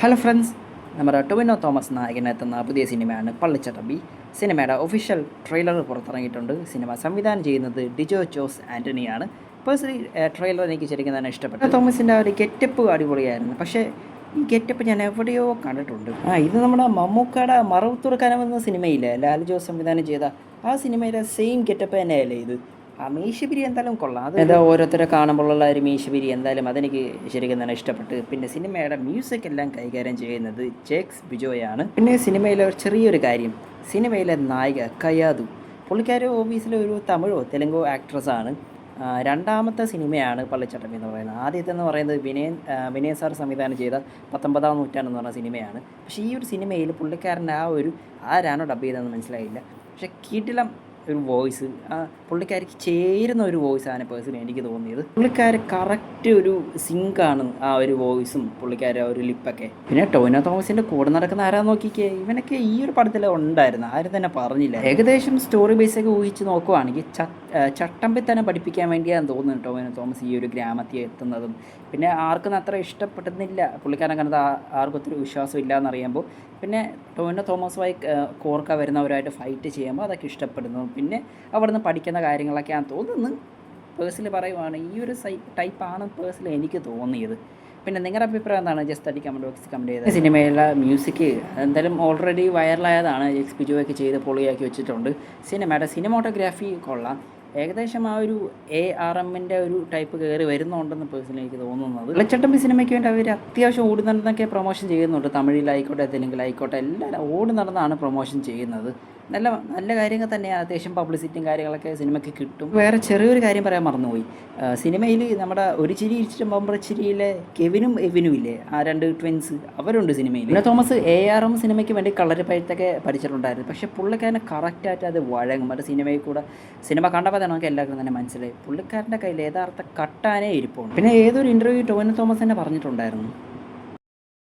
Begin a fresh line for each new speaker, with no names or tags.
Hello friends, നമ്മുടെ ടൊവിനോ തോമസ് നായകനെത്തുന്ന പുതിയ സിനിമയാണ് പള്ളിച്ചട്ടമ്പി. സിനിമയുടെ ഒഫീഷ്യൽ ട്രെയിലർ പുറത്തിറങ്ങിയിട്ടുണ്ട്. സിനിമ സംവിധാനം ചെയ്യുന്നത് ഡിജോ ജോസ് ആൻ്റണിയാണ്. പേഴ്സണലി ട്രെയിലർ എനിക്ക് ശരിക്കും തന്നെ ഇഷ്ടപ്പെട്ടു. തോമസിൻ്റെ ഒരു ഗെറ്റപ്പ് അടിപൊളിയായിരുന്നു. പക്ഷേ ഈ ഗെറ്റപ്പ് ഞാൻ എവിടെയോ കണ്ടിട്ടുണ്ട്. ഇത് നമ്മുടെ മമ്മൂക്കയുടെ മറവത്തൂർ കനവെന്ന സിനിമയില്ലേ, ലാൽ ജോസ് സംവിധാനം ചെയ്ത ആ സിനിമയിലെ സെയിം ഗെറ്റപ്പ് തന്നെയല്ലേ ഇത്. ആ മീശപിരി എന്തായാലും കൊള്ളാം. അത് ഓരോരുത്തരെ കാണുമ്പോഴുള്ള ഒരു മീശപിരി എന്തായാലും അതെനിക്ക് ശരിക്കും തന്നെ ഇഷ്ടപ്പെട്ട്. പിന്നെ സിനിമയുടെ മ്യൂസിക് എല്ലാം കൈകാര്യം ചെയ്യുന്നത് ജേക്സ് ബിജോയാണ്. പിന്നെ സിനിമയിലെ ഒരു ചെറിയൊരു കാര്യം, സിനിമയിലെ നായിക കയാതു പുള്ളിക്കാരി ഓഫീസിലെ ഒരു തമിഴോ തെലുങ്കോ ആക്ട്രസ്സാണ്. രണ്ടാമത്തെ സിനിമയാണ് പള്ളിച്ചട്ടമ്പി എന്ന് പറയുന്നത്. ആദ്യത്തെ എന്ന് പറയുന്നത് വിനയൻ സാർ സംവിധാനം ചെയ്ത 19-ാം നൂറ്റാണ്ടെന്ന് പറഞ്ഞ സിനിമയാണ്. പക്ഷേ ഈ ഒരു സിനിമയിൽ പുള്ളിക്കാരൻ്റെ ആരാണോ ഡബ് ചെയ്തതെന്ന് മനസ്സിലായില്ല. പക്ഷേ കീട്ടിലം ഒരു വോയിസ്, പുള്ളിക്കാരിക്ക് ചേരുന്ന ഒരു വോയിസാണ് പേഴ്സണലി എനിക്ക് തോന്നിയത്. പുള്ളിക്കാർ കറക്റ്റ് ഒരു സിങ്കാണ് ആ ഒരു വോയിസും പുള്ളിക്കാരെ ഒരു ലിപ്പൊക്കെ. പിന്നെ ടൊവിനോ തോമസിൻ്റെ കൂടെ നടക്കുന്ന ആരാന്ന് നോക്കിക്കേ, ഇവനൊക്കെ ഈ ഒരു പടത്തിൽ ഉണ്ടായിരുന്നു, ആരും തന്നെ പറഞ്ഞില്ല. ഏകദേശം സ്റ്റോറി ബേസൊക്കെ ഊഹിച്ച് നോക്കുവാണെങ്കിൽ ചട്ടമ്പി തന്നെ പഠിപ്പിക്കാൻ വേണ്ടിയാണ് തോന്നുന്നത് ടൊവിനോ തോമസ് ഈ ഒരു ഗ്രാമത്തിൽ എത്തുന്നതും. പിന്നെ ആർക്കും അത്ര ഇഷ്ടപ്പെടുന്നില്ല പുള്ളിക്കാരനെ കണ്ടത്, ആർക്കും ഒത്തിരി വിശ്വാസം ഇല്ല എന്നറിയുമ്പോൾ പിന്നെ ടൊവിനോ തോമസുമായി കോർക്ക വരുന്നവരായിട്ട് ഫൈറ്റ് ചെയ്യുമ്പോൾ അതൊക്കെ ഇഷ്ടപ്പെടുന്നു. പിന്നെ അവിടുന്ന് പഠിക്കുന്ന കാര്യങ്ങളൊക്കെയാണ് തോന്നുന്നത്. പേഴ്സണലി പറയുവാണ് ഈ ഒരു ടൈപ്പാണ് പേഴ്സണലി എനിക്ക് തോന്നിയത്. പിന്നെ നിങ്ങളുടെ അഭിപ്രായം എന്താണ്? ജസ്റ്റ് അടി കമൻറ്റ് ബോക്സിൽ കമൻറ്റ് ചെയ്ത്. സിനിമയിലെ മ്യൂസിക് എന്തായാലും ഓൾറെഡി വൈറലായതാണ്, ജെക്സ് ബിജോയൊക്കെ ചെയ്ത് പൊളിയാക്കി വെച്ചിട്ടുണ്ട്. സിനിമയുടെ സിനിമോട്ടോഗ്രാഫി കൊള്ളാം. ഏകദേശം ആ ഒരു ARMൻ്റെ ഒരു ടൈപ്പ് കയറി വരുന്നുണ്ടെന്ന് പേഴ്സണലി എനിക്ക് തോന്നുന്നത്. പള്ളിച്ചട്ടമ്പി സിനിമയ്ക്ക് വേണ്ടി അവർ അത്യാവശ്യം ഓടി നടന്നൊക്കെ പ്രൊമോഷൻ ചെയ്യുന്നുണ്ട്. തമിഴിലായിക്കോട്ടെ തെലുങ്കിലായിക്കോട്ടെ എല്ലാം ഓടി നടന്നാണ് പ്രൊമോഷൻ ചെയ്യുന്നത്. നല്ല നല്ല കാര്യങ്ങൾ തന്നെയാണ്. അത്യാവശ്യം പബ്ലിസിറ്റിയും കാര്യങ്ങളൊക്കെ സിനിമയ്ക്ക് കിട്ടും. വേറെ ചെറിയൊരു കാര്യം പറയാൻ മറന്നുപോയി. സിനിമയിൽ നമ്മുടെ ഒരു ചിരി ഇരിച്ചിട്ട് ബമ്പർ ചിരിയിലെ കെവിനും എവിനും ഇല്ലേ, ആ രണ്ട് ട്വിൻസ്, അവരുണ്ട് സിനിമയിൽ. പിന്നെ തോമസ് ARM സിനിമയ്ക്ക് വേണ്ടി കളർ പഴുത്തൊക്കെ പഠിച്ചിട്ടുണ്ടായിരുന്നു. പക്ഷേ പുള്ളിക്കാരനെ കറക്റ്റായിട്ട് അത് വഴങ്ങും. മറ്റേ സിനിമയിൽ കൂടെ സിനിമ കണ്ടപ്പോൾ തന്നെ നമുക്ക് എല്ലാവർക്കും തന്നെ മനസ്സിലായി പുള്ളിക്കാരൻ്റെ കയ്യിൽ യഥാർത്ഥ കട്ടാനേ ഇരിപ്പുണ്ട്. പിന്നെ ഏതൊരു ഇൻ്റർവ്യൂ ടൊവിനോ തോമസ് തന്നെ പറഞ്ഞിട്ടുണ്ടായിരുന്നു,